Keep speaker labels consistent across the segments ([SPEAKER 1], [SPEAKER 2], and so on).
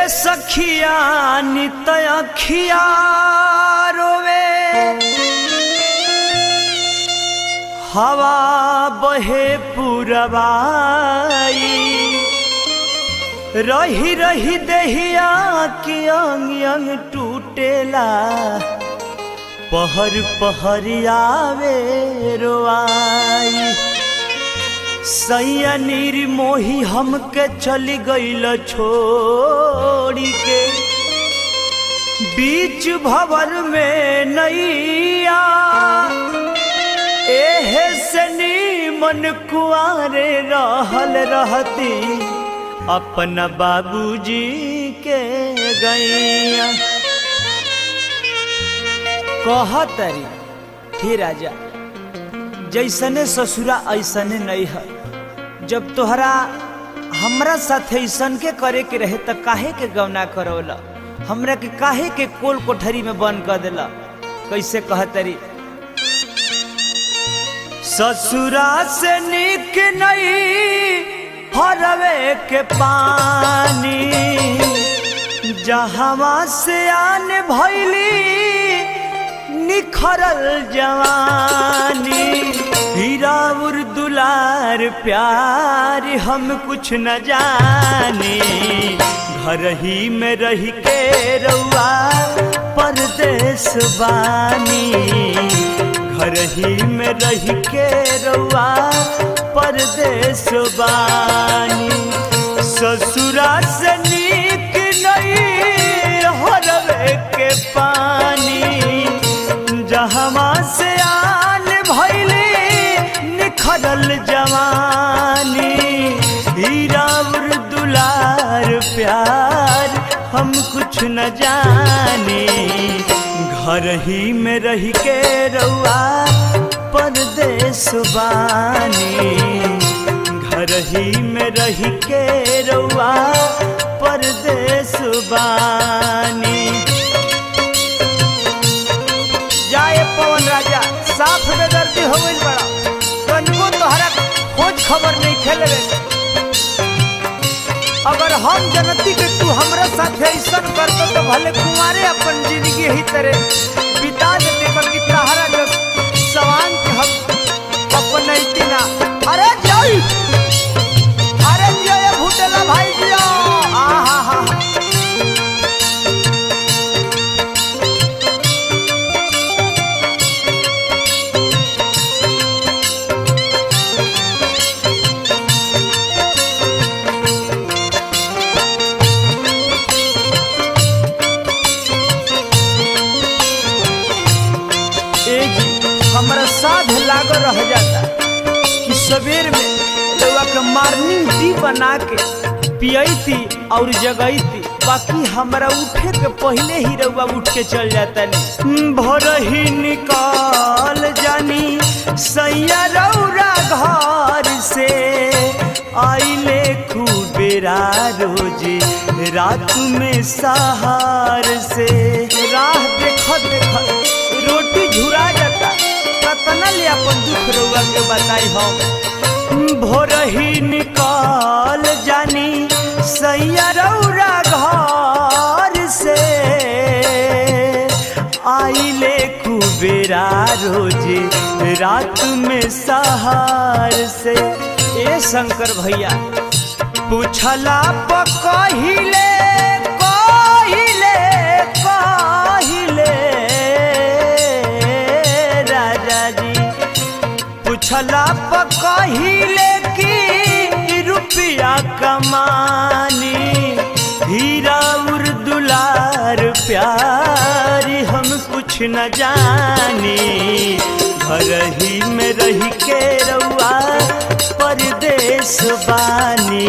[SPEAKER 1] सखिया नित अखिया रोवे हवा बहे पुरवाई रही रही देहिया की अंग अंग टूटेला पहर पहर आवे रोआई सैया निर्मोही हमके चली गईल छोड़ी के बीच भंवर में नैया एहे से नीमन कुआरे रहल रहती अपना बाबूजी के गैया कहतरी हे राजा जैसने ससुरा ऐसने नहीं है जब तोहरा हमरा साथ ऐसन के करे के रहे तो काहे के गवना करौला हमरा के काहे के कोल कोठरी में बंद कर देला कैसे कहतरी ससुरा से निक नहीं हरवे के पानी जहवा से आने भैली निखरल जवानी हीरा उर दुलार प्यार हम कुछ न जाने घर ही में रह के रउआ परदेश बानी घर ही में रह के रउआ परदेश बानी ससुरा से नीक नहीं हरवे के पानी जहवा से आन भैली निखरल जवानी हीरा उर दुलार प्यार हम कुछ न जाने घर ही में रह के रउआ परदेश बानी घर ही में रह के रउआ परदेश बानी पवन राजा साफ बेदर्दी हो गई बड़ा कनको तोहरा खोज खबर नहीं खेले अगर हम जनती के तू हमरा साथ ऐसा करतो तो भले कुमारे अपन जिंदगी ही तरह बिता देते बल्कि तहरा जो सवान के हम अपन इतना अरे जय भूटेला भाई जी आहा हा हमारा साध लागो रह जाता कि सवेर में रउआ के मॉर्निंग टी बना के पियती और जगैती बाकी हमारा उठे के पहले ही रउआ उठ के चल जाता नहीं भोर ही निकाल जानी सैया रउरा घर से आइले खूबेरा रोजे रात में सहार से राह देखत देखत रोटी झुरा जाता कतना ले अपन दुख रउआ के बताई हम भोर ही निकाल जानी सैया रउरा घर से आइले कुबेरा रोजे रात में सहार से ए शंकर भैया पूछला पहिले पूछला पहिले की रुपया कमानी हीरा उर दुलार प्यार हम कुछ न जानी घर ही में रह के रउआ परदेश बानी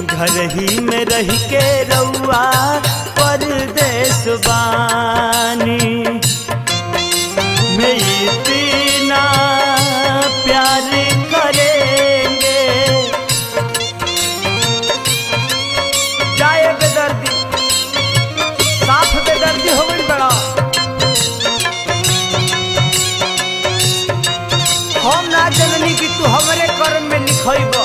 [SPEAKER 1] घर ही में रह के रउआ परदेश बानी मैं इतना प्यार करेंगे जाए बेदर्दी साफ बेदर्दी हो गई बड़ा हम ना जननी कि तू हमारे कर्म में लिखब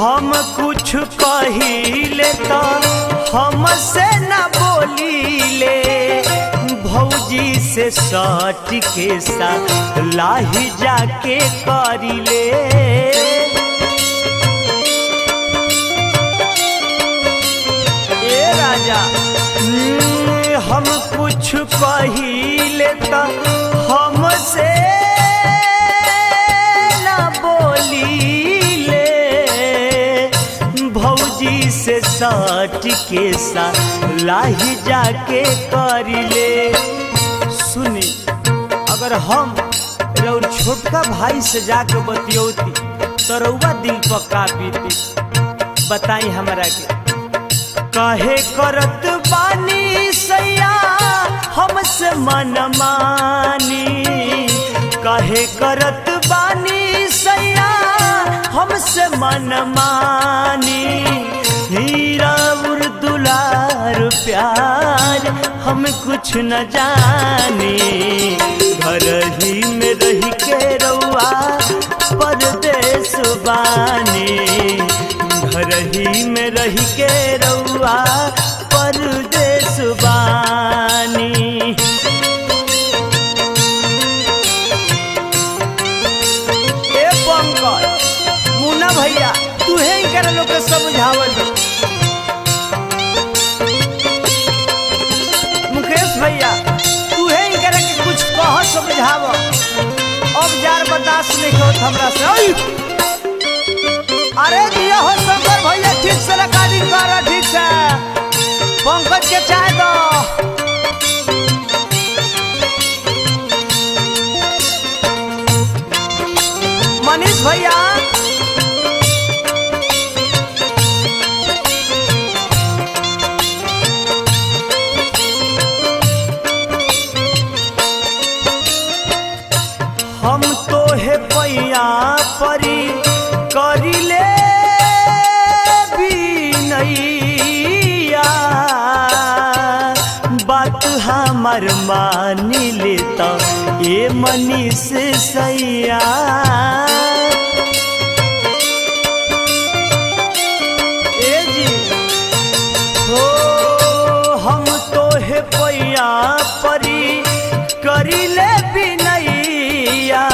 [SPEAKER 1] हम कुछ कहिले तो हमसे न बोलीले भौजी से सट के साथ लाही जाके करिले ए राजा हम कुछ कहिले तो हमसे न बोलीले भौजी से सट के साथ लाही जाके करिले सुनी अगर हम रउर छोटका भाई से जाके बतियौती तो रउआ दिल पर का बीती बताई हमरा के काहे करत बानी सैया हमसे मनमानी काहे करत बानी सैया हमसे मनमानी हीरा दुलार प्यार हम कुछ न जाने घर ही में रह के रउआ परदेस बानी घर ही में रह के रउआ परदेस बानी ए पंकज मुन्ना भैया तू ही कर लोग समझावत मुकेश भैया तू ही कर के कुछ कह समझाव अब जार बर्दाश्त नहीं होत हमरा से अरे दिया हो शंकर भैया ठीक से रिकॉर्डिंग कर ठीक से पंकज के चाय दो मनीष भैया हम तो है पैया परी करिले बिनैया बात हमार मान लेता ये मनीष सैया ए जी हो हम तो है पैया परी करिले बिनैया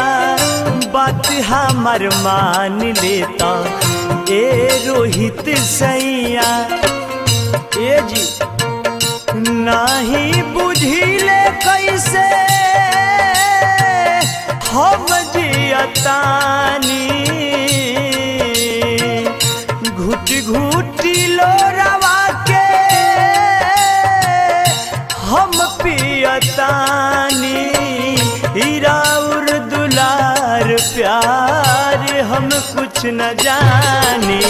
[SPEAKER 1] बात हमार मान लेता ए रोहित सैया ए जी नहीं बुझिले कैसे हम जियतानी घुट घुटी लोरावा के हम पियतानी हीरा दुलार प्यार हम कुछ न जाने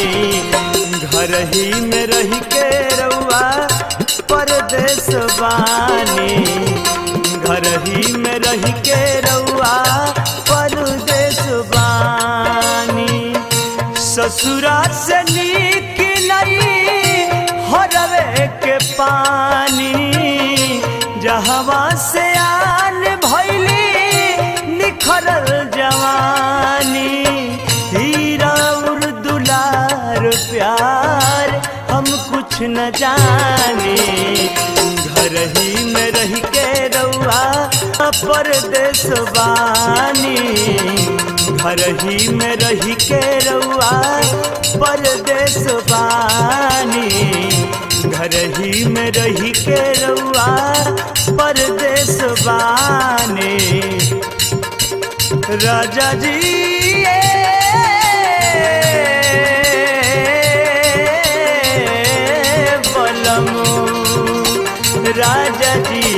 [SPEAKER 1] घर ही में रह के रउआ परदेस बानी घर ही में रह के रउआ परदेस बानी ससुरा से नीक नहीं हरवे के पानी जहवा से आन भैली निखरल जवानी हीरा दुलार प्यार हम कुछ न जाने घर ही में रह के रउआ परदेस बानी घर ही में रह के रउआ परदेस बानी घर ही में रह के रउआ परदेस बानी राजा जी राजा जी